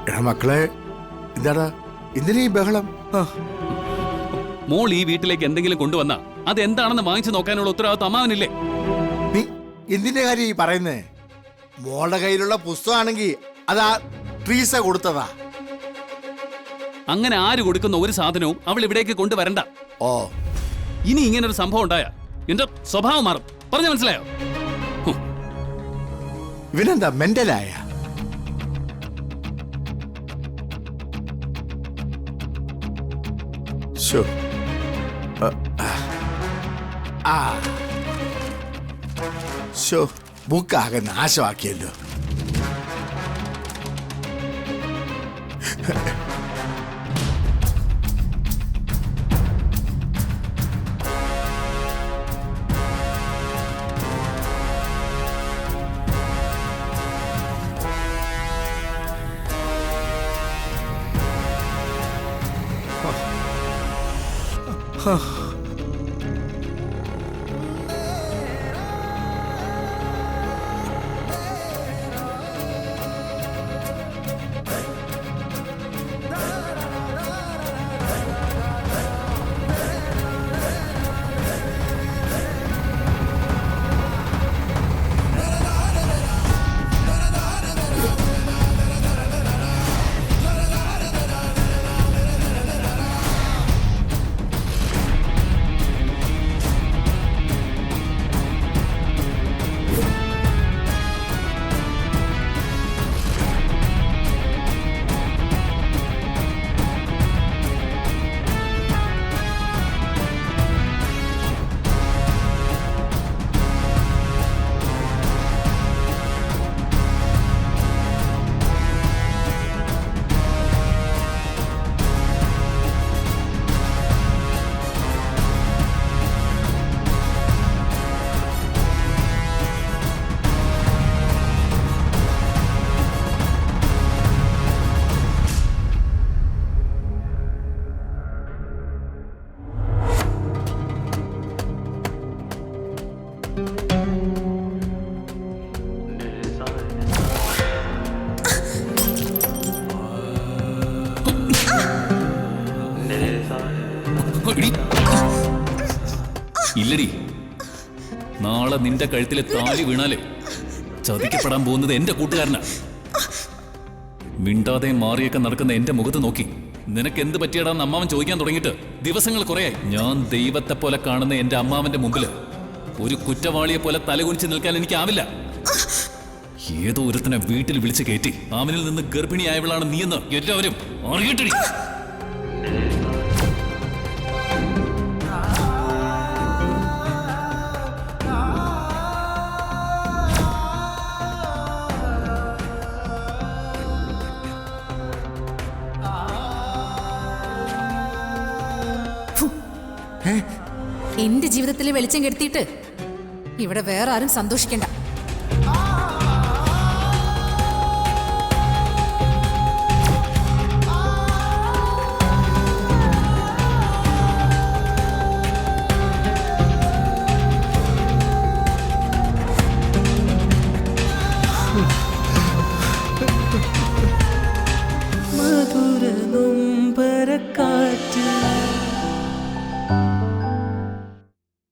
എടാ മക്കളെ, എന്താടാ എന്തിനാ ഈ ബഹളം? മോൾ ഈ വീട്ടിലേക്ക് എന്തെങ്കിലും കൊണ്ടുവന്നാ അത് എന്താണെന്ന് വാങ്ങിച്ചു നോക്കാനുള്ള ഉത്തരവാദിത്വം അമ്മാവനില്ലേ? നീ എന്തിന്റെ കാര്യം ഈ പറയുന്നേ? മോളുടെ കയ്യിലുള്ള പുസ്തകമാണെങ്കിൽ അതാ ട്രീസ കൊടുത്തതാ. അങ്ങനെ ആര് കൊടുക്കുന്ന ഒരു സാധനവും അവൾ ഇവിടേക്ക് കൊണ്ടുവരണ്ട. ഓ, ഇനി ഇങ്ങനെ ഒരു സംഭവം ഉണ്ടായ എന്റെ സ്വഭാവം മാറും. പറഞ്ഞു മനസ്സിലായോ? ഇവനെന്താ മെന്റലായ? ബുക്കാകെ നാശമാക്കിയല്ലോ. ഇല്ലടി, നാളെ നിന്റെ കഴുത്തിലെ താലി വീണാലേ ചതിക്കപ്പെടാൻ പോകുന്നത് എന്റെ കൂട്ടുകാരനാ. മിണ്ടാതെ മാറിയൊക്കെ നടക്കുന്ന എന്റെ മുഖത്ത് നോക്കി നിനക്ക് എന്ത് പറ്റിയടാന്ന് അമ്മാവൻ ചോദിക്കാൻ തുടങ്ങിയിട്ട് ദിവസങ്ങൾ കുറയായി. ഞാൻ ദൈവത്തെ പോലെ കാണുന്ന എന്റെ അമ്മാവന്റെ മുമ്പില് ഒരു കുറ്റവാളിയെ പോലെ തലകുനിച്ച് നിൽക്കാൻ എനിക്കാവില്ല. ഏതോ ഒരുത്തനെ വീട്ടിൽ വിളിച്ച് കയറ്റി അവനിൽ നിന്ന് ഗർഭിണിയായവളാണ് നീയെന്ന് എല്ലാവരും അറിയട്ടെ. എന്റെ ജീവിതത്തിൽ വെളിച്ചം കെടുത്തിയിട്ട് ഇവിടെ വേറെ ആരും സന്തോഷിക്കണ്ട.